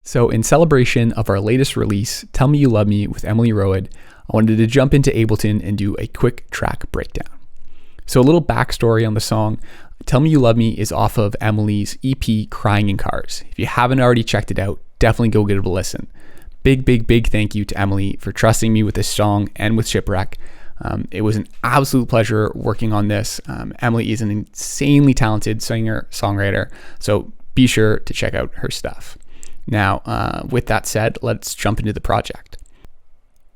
So in celebration of our latest release, Tell Me You Love Me with Emily Rowan, I wanted to jump into Ableton and do a quick track breakdown. So a little backstory on the song. Tell Me You Love Me is off of Emily's EP, Crying in Cars. If you haven't already checked it out, definitely go give it a listen. Big thank you to Emily for trusting me with this song and with Shipwreck. It was an absolute pleasure working on this. Emily is an insanely talented singer-songwriter, so be sure to check out her stuff. Now, with that said, let's jump into the project.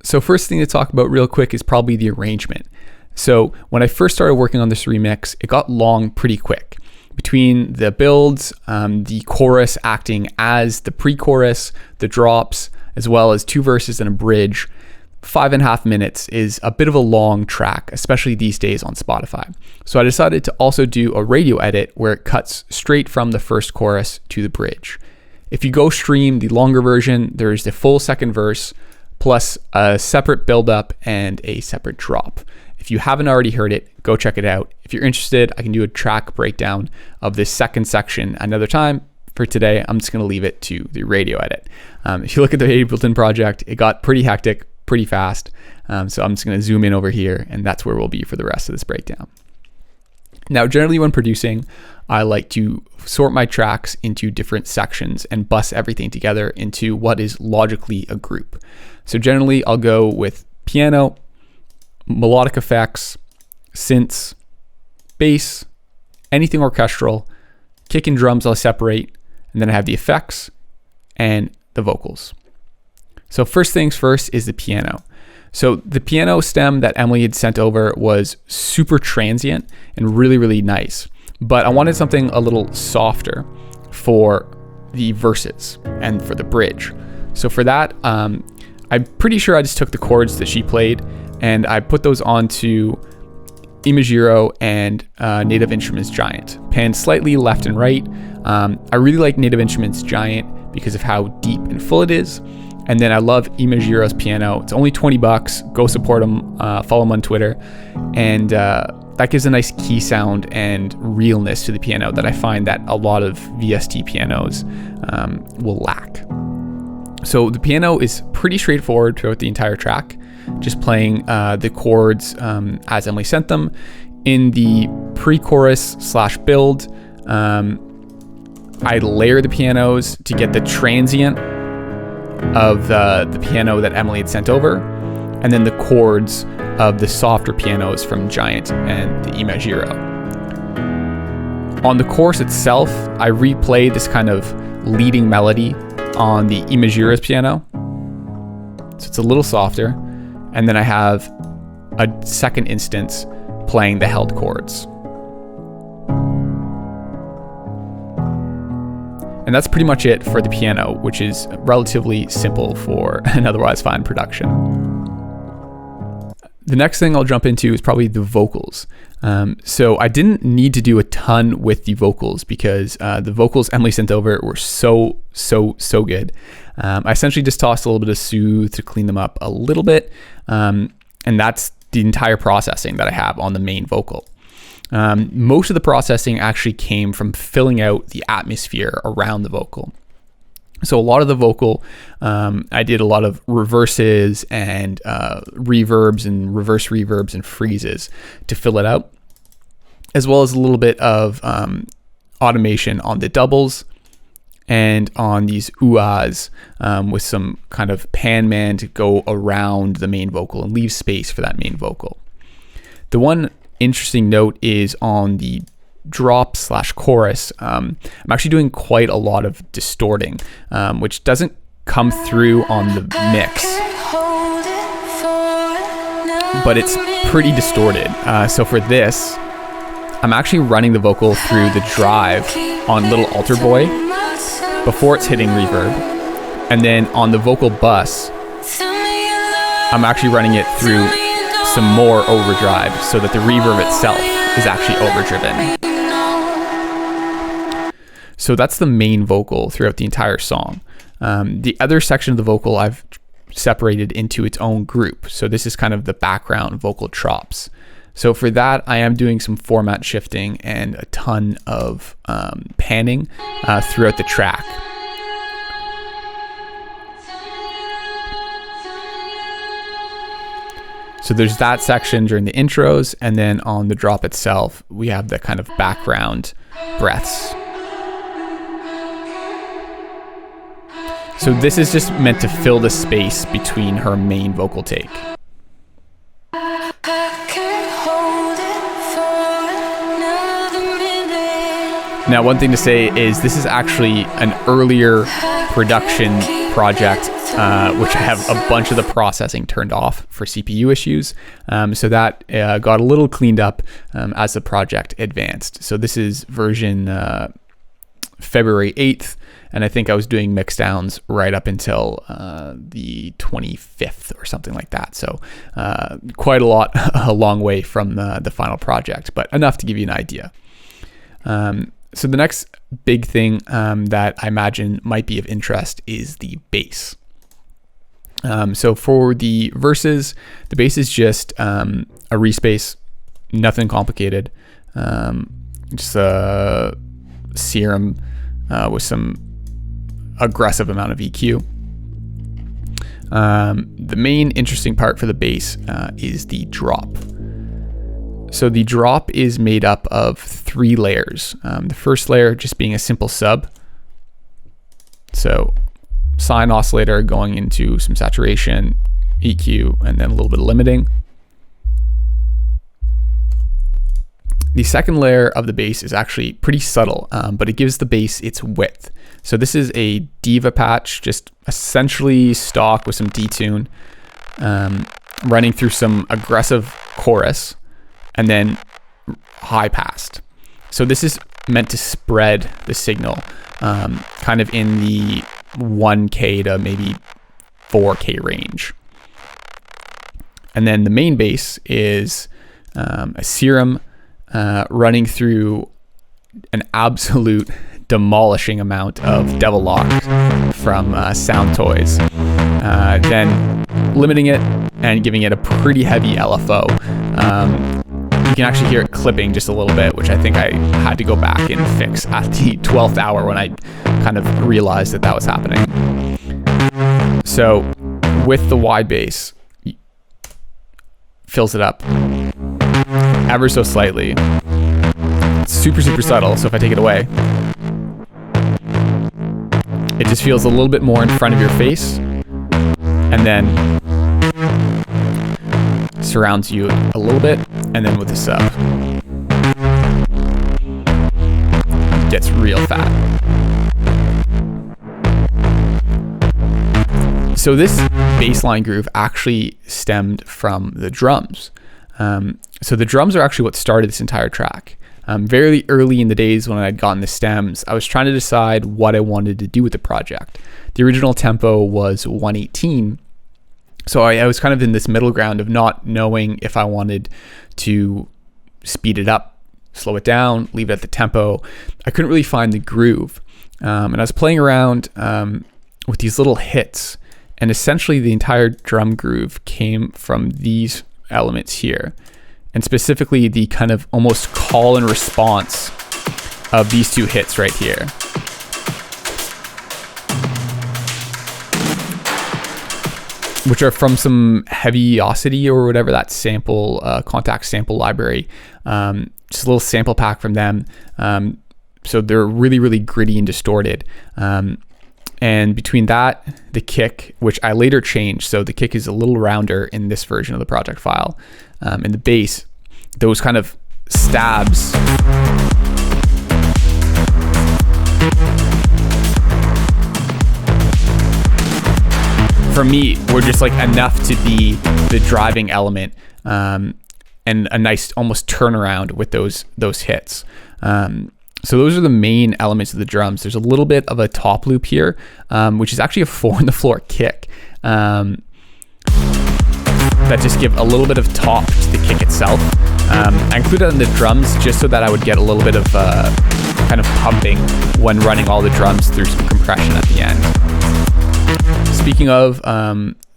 So first thing to talk about real quick is probably the arrangement. So when I first started working on this remix, it got long pretty quick. Between the builds, the chorus acting as the pre-chorus, the drops, as well as 2 verses and a bridge, 5.5 minutes is a bit of a long track, especially these days on Spotify. So I decided to also do a radio edit where it cuts straight from the first chorus to the bridge. If you go stream the longer version, there's the full second verse plus a separate build-up and a separate drop. If you haven't already heard it, go check it out. If you're interested, I can do a track breakdown of this second section another time. For today, I'm just going to leave it to the radio edit. If you look at the Ableton project, it got pretty hectic, pretty fast. So I'm just going to zoom in over here, and that's where we'll be for the rest of this breakdown. Now, generally when producing, I like to sort my tracks into different sections and bus everything together into what is logically a group. So generally, I'll go with piano, melodic effects, synths, bass, anything orchestral, kick and drums I'll separate, and then I have the effects and the vocals. So first things first is the piano. So the piano stem that Emily had sent over was super transient and really nice, but I wanted something a little softer for the verses and for the bridge. So for that, I'm pretty sure I just took the chords that she played and I put those onto Imagiro and Native Instruments Giant, panned slightly left and right. I really like Native Instruments Giant because of how deep and full it is. And then I love Imagiro's piano. It's only $20. Go support them. Follow them on Twitter. And that gives a nice key sound and realness to the piano that I find that a lot of VST pianos will lack. So the piano is pretty straightforward throughout the entire track, just playing the chords as Emily sent them. In the pre-chorus / build, I layer the pianos to get the transient of the piano that Emily had sent over, and then the chords of the softer pianos from Giant and the Imagiro. On the chorus itself, I replay this kind of leading melody on the Imagiro's piano, so it's a little softer, and then I have a second instance playing the held chords. And that's pretty much it for the piano, which is relatively simple for an otherwise fine production. The next thing I'll jump into is probably the vocals. So I didn't need to do a ton with the vocals because the vocals Emily sent over were so good. I essentially just tossed a little bit of Soothe to clean them up a little bit. And that's the entire processing that I have on the main vocal. Most of the processing actually came from filling out the atmosphere around the vocal. So a lot of the vocal, I did a lot of reverses and reverbs and reverse reverbs and freezes to fill it out, as well as a little bit of automation on the doubles and on these oohs with some kind of pan man to go around the main vocal and leave space for that main vocal. The one interesting note is on the drop / chorus. I'm actually doing quite a lot of distorting, which doesn't come through on the mix, but it's pretty distorted. So for this, I'm actually running the vocal through the drive on Little Altar Boy before it's hitting reverb, and then on the vocal bus, I'm actually running it through some more overdrive so that the reverb itself is actually overdriven. So that's the main vocal throughout the entire song. The other section of the vocal I've separated into its own group. So this is kind of the background vocal chops. So for that, I am doing some format shifting and a ton of panning throughout the track. So there's that section during the intros, and then on the drop itself, we have the kind of background breaths. So this is just meant to fill the space between her main vocal take. Now, one thing to say is this is actually an earlier production project, which I have a bunch of the processing turned off for CPU issues. So that got a little cleaned up as the project advanced. So this is version February 8th, and I think I was doing mix downs right up until the 25th or something like that. So quite a long way from the final project, but enough to give you an idea. So the next big thing that I imagine might be of interest is the bass. So for the verses, the bass is just a respace, nothing complicated, just a serum with some aggressive amount of EQ. The main interesting part for the bass is the drop. So the drop is made up of 3 layers. The first layer just being a simple sub. So sine oscillator going into some saturation, EQ, and then a little bit of limiting. The second layer of the bass is actually pretty subtle, but it gives the bass its width. So this is a diva patch, just essentially stock with some detune, running through some aggressive chorus, and then high passed. So this is meant to spread the signal kind of in the 1K to maybe 4K range. And then the main bass is a serum running through an absolute demolishing amount of Devil Lock from Sound Toys, then limiting it and giving it a pretty heavy LFO. You can actually hear it clipping just a little bit, which I think I had to go back and fix at the 12th hour when I kind of realized that that was happening. So with the wide bass, fills it up ever so slightly. It's super, super subtle, so if I take it away, it just feels a little bit more in front of your face, and then surrounds you a little bit, and then with the sub, it gets real fat. So this bassline groove actually stemmed from the drums. So the drums are actually what started this entire track. Very early in the days when I'd gotten the stems, I was trying to decide what I wanted to do with the project. The original tempo was 118. So I was kind of in this middle ground of not knowing if I wanted to speed it up, slow it down, leave it at the tempo. I couldn't really find the groove. And I was playing around with these little hits, and essentially the entire drum groove came from these elements here, and specifically the kind of almost call and response of these 2 hits right here. Which are from some Heaviosity or whatever that sample, contact sample library. Just a little sample pack from them. So they're really, really gritty and distorted. And between that, the kick, which I later changed, so the kick is a little rounder in this version of the project file. And the bass, those kind of stabs for me were just like enough to be the driving element, and a nice almost turnaround with those hits. So those are the main elements of the drums. There's a little bit of a top loop here, which is actually a 4-on-the-floor kick, that just give a little bit of top to the kick itself. I included it in the drums just so that I would get a little bit of kind of pumping when running all the drums through some compression at the end. Speaking of,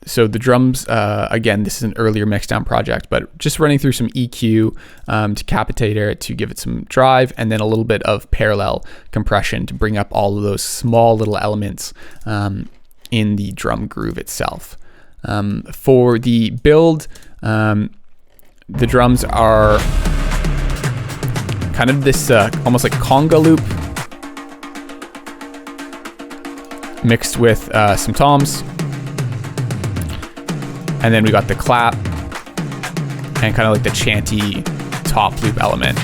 so the drums, again, this is an earlier mixdown project, but just running through some EQ, decapitator to give it some drive, and then a little bit of parallel compression to bring up all of those small little elements in the drum groove itself. For the build, the drums are kind of this almost like conga loop mixed with some toms. And then we got the clap and kind of like the chanty top loop element.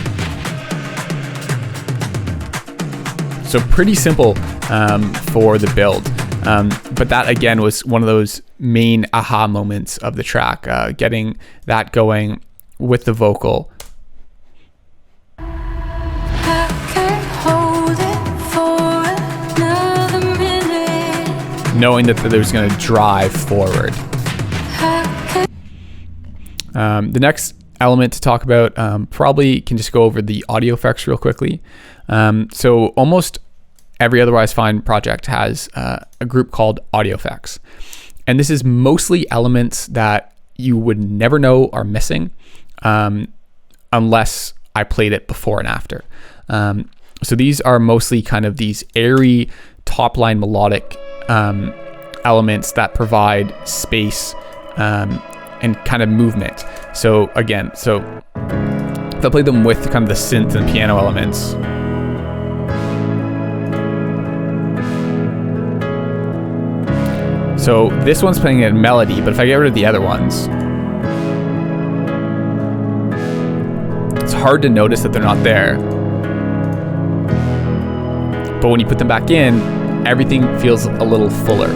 So pretty simple for the build. But that again was one of those main aha moments of the track, getting that going with the vocal. Knowing that there's going to drive forward. The next element to talk about, probably can just go over the audio effects real quickly. So almost every otherwise fine project has a group called audio effects. And this is mostly elements that you would never know are missing unless I played it before and after. So these are mostly kind of these airy top line melodic elements that provide space and kind of movement. So again, if I play them with kind of the synth and piano elements, so this one's playing a melody, but if I get rid of the other ones, it's hard to notice that they're not there. But when you put them back in, everything feels a little fuller.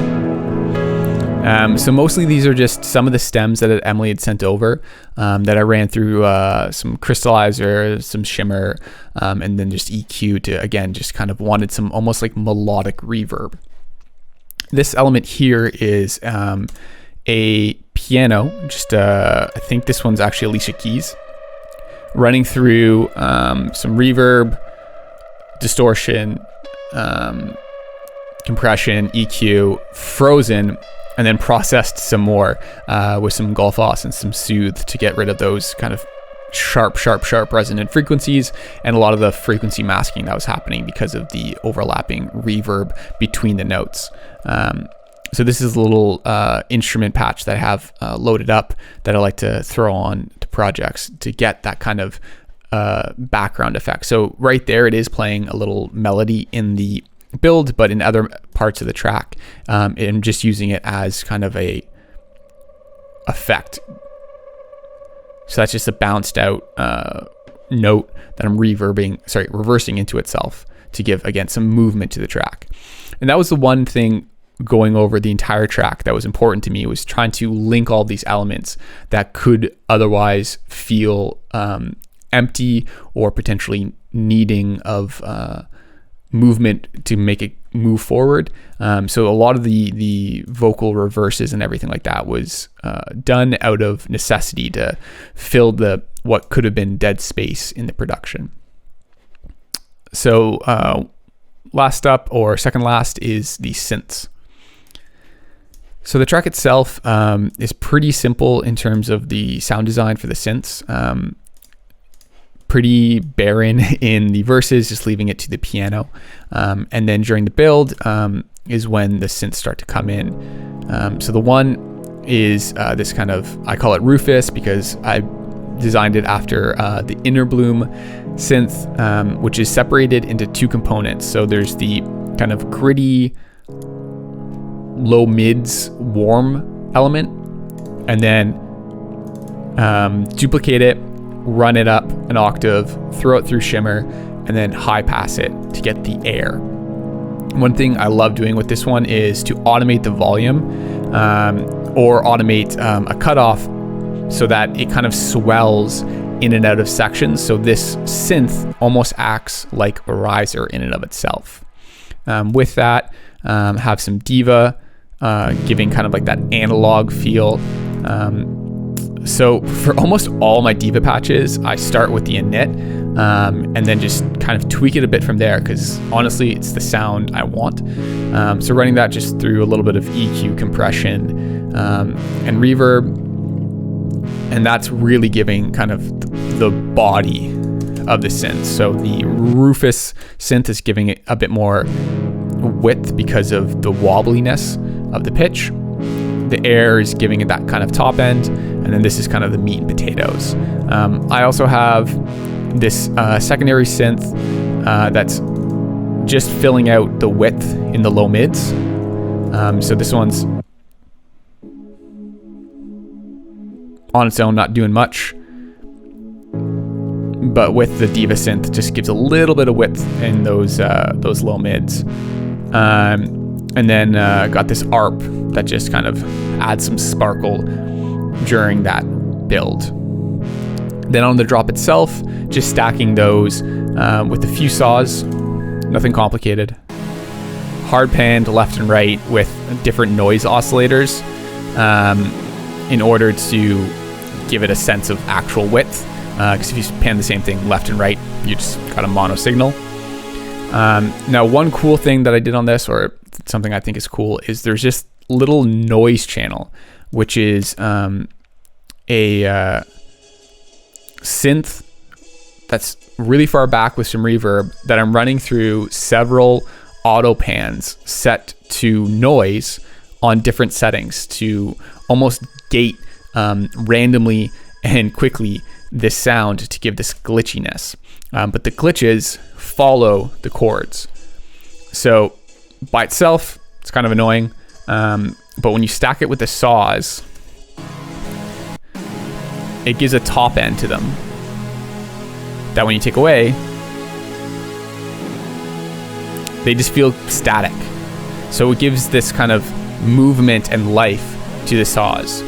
So mostly these are just some of the stems that Emily had sent over that I ran through some crystallizer, some shimmer, and then just EQ to, again, just kind of wanted some almost like melodic reverb. This element here is a piano, just I think this one's actually Alicia Keys, running through some reverb, distortion, compression, EQ, frozen, and then processed some more with some Gullfoss and some Soothe to get rid of those kind of sharp resonant frequencies and a lot of the frequency masking that was happening because of the overlapping reverb between the notes. So this is a little instrument patch that I have loaded up that I like to throw on to projects to get that kind of background effect. So right there, it is playing a little melody in the build, but in other parts of the track, I'm just using it as kind of a effect. So that's just a bounced out note that I'm reversing into itself to give, again, some movement to the track. And that was the one thing going over the entire track that was important to me, was trying to link all these elements that could otherwise feel empty or potentially needing of movement to make it move forward. So a lot of the vocal reverses and everything like that was done out of necessity to fill what could have been dead space in the production. So last up, or second last, is the synths. So the track itself is pretty simple in terms of the sound design for the synths. Pretty barren in the verses, just leaving it to the piano. And then during the build is when the synths start to come in. So the one is this kind of, I call it Rufus because I designed it after the Inner Bloom synth, which is separated into two components. So there's the kind of gritty, low mids, warm element, and then duplicate it, run it up an octave, throw it through shimmer, and then high pass it to get the air. One thing I love doing with this one is to automate the volume or automate a cutoff so that it kind of swells in and out of sections. So this synth almost acts like a riser in and of itself. With that, have some diva, giving kind of like that analog feel. So for almost all my diva patches, I start with the init and then just kind of tweak it a bit from there, because honestly, it's the sound I want. So running that just through a little bit of EQ, compression, and reverb, and that's really giving kind of the body of the synth. So the Rufus synth is giving it a bit more width because of the wobbliness of the pitch. the air is giving it that kind of top end, and then this is kind of the meat and potatoes. I also have this secondary synth that's just filling out the width in the low mids. So this one's on its own, not doing much, but with the Diva synth, just gives a little bit of width in those low mids. And then got this ARP that just kind of adds some sparkle during that build. Then on the drop itself, just stacking those with a few saws, nothing complicated. Hard panned left and right with different noise oscillators in order to give it a sense of actual width. Because if you pan the same thing left and right, you just got a mono signal. Now, one cool thing that I did on this, or something I think is cool, is there's just little noise channel, which is a synth that's really far back with some reverb that I'm running through several auto pans set to noise on different settings to almost gate randomly and quickly this sound to give this glitchiness. But the glitches follow the chords. So by itself, it's kind of annoying. But when you stack it with the saws, it gives a top end to them that when you take away, they just feel static. So it gives this kind of movement and life to the saws.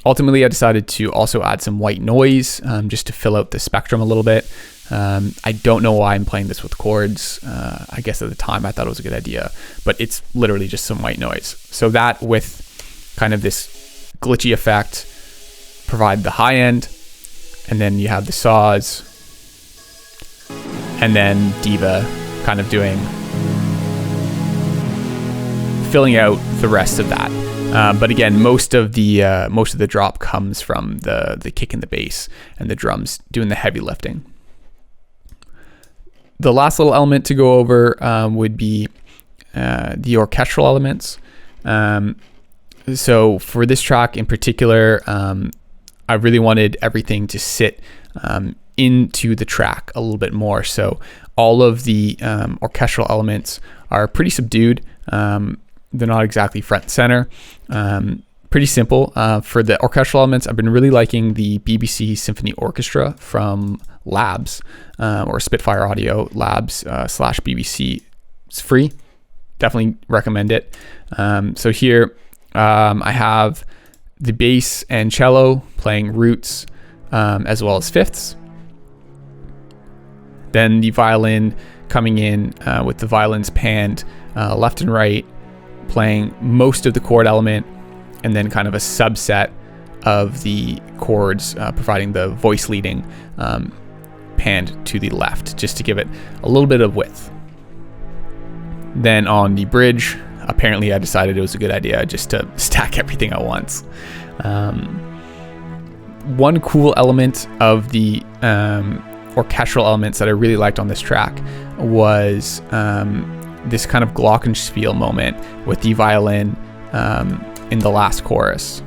Ultimately, I decided to also add some white noise just to fill out the spectrum a little bit. I don't know why I'm playing this with chords. I guess at the time I thought it was a good idea, but it's literally just some white noise. So that with kind of this glitchy effect provide the high end, and then you have the saws, and then Diva kind of filling out the rest of that. But again, most of the drop comes from the kick and the bass and the drums doing the heavy lifting. The last little element to go over would be the orchestral elements. So for this track in particular, I really wanted everything to sit into the track a little bit more. So all of the orchestral elements are pretty subdued. They're not exactly front and center. Pretty simple. For the orchestral elements, I've been really liking the BBC Symphony Orchestra from Labs, or Spitfire Audio Labs / BBC. It's free. Definitely recommend it. So here I have the bass and cello playing roots as well as fifths. Then the violin coming in with the violins panned left and right, playing most of the chord element, and then kind of a subset of the chords providing the voice leading panned to the left, just to give it a little bit of width. Then on the bridge, apparently I decided it was a good idea just to stack everything at once. One cool element of the orchestral elements that I really liked on this track was this kind of glockenspiel moment with the violin in the last chorus.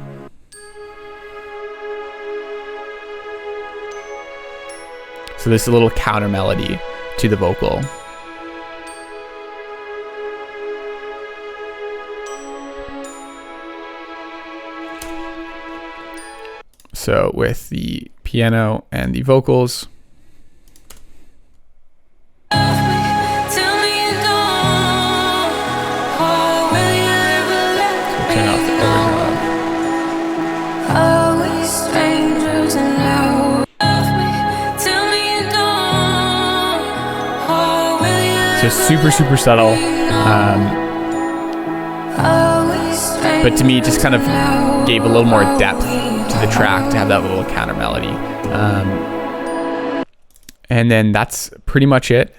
So there's a little counter melody to the vocal. So with the piano and the vocals. So super subtle, but to me it just kind of gave a little more depth to the track to have that little counter melody. And then that's pretty much it.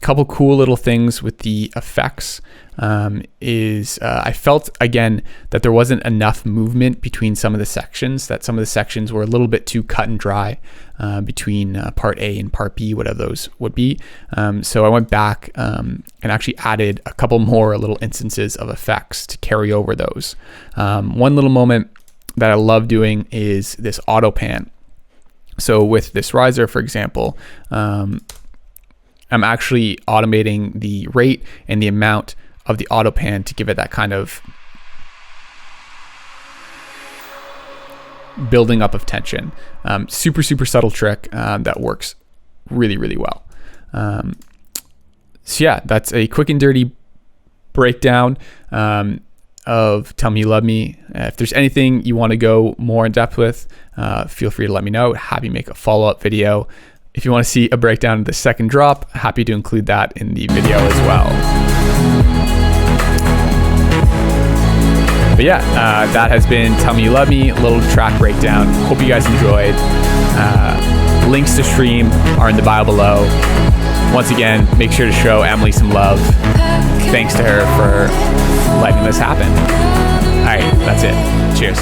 couple cool little things with the effects is I felt again that there wasn't enough movement between some of the sections, that some of the sections were a little bit too cut and dry between part A and part B, whatever those would be. So I went back and actually added a couple more little instances of effects to carry over those. One little moment that I love doing is this auto pan. So with this riser, for example, I'm actually automating the rate and the amount of the auto pan to give it that kind of building up of tension. Super subtle trick that works really, really well. So yeah, that's a quick and dirty breakdown of Tell Me You Love Me. If there's anything you want to go more in depth with, feel free to let me know. Happy to make a follow-up video. If you want to see a breakdown of the second drop, happy to include that in the video as well. But yeah, that has been Tell Me You Love Me, a little track breakdown. Hope you guys enjoyed. Links to stream are in the bio below. Once again, make sure to show Emily some love. Thanks to her for letting this happen. All right, that's it. Cheers.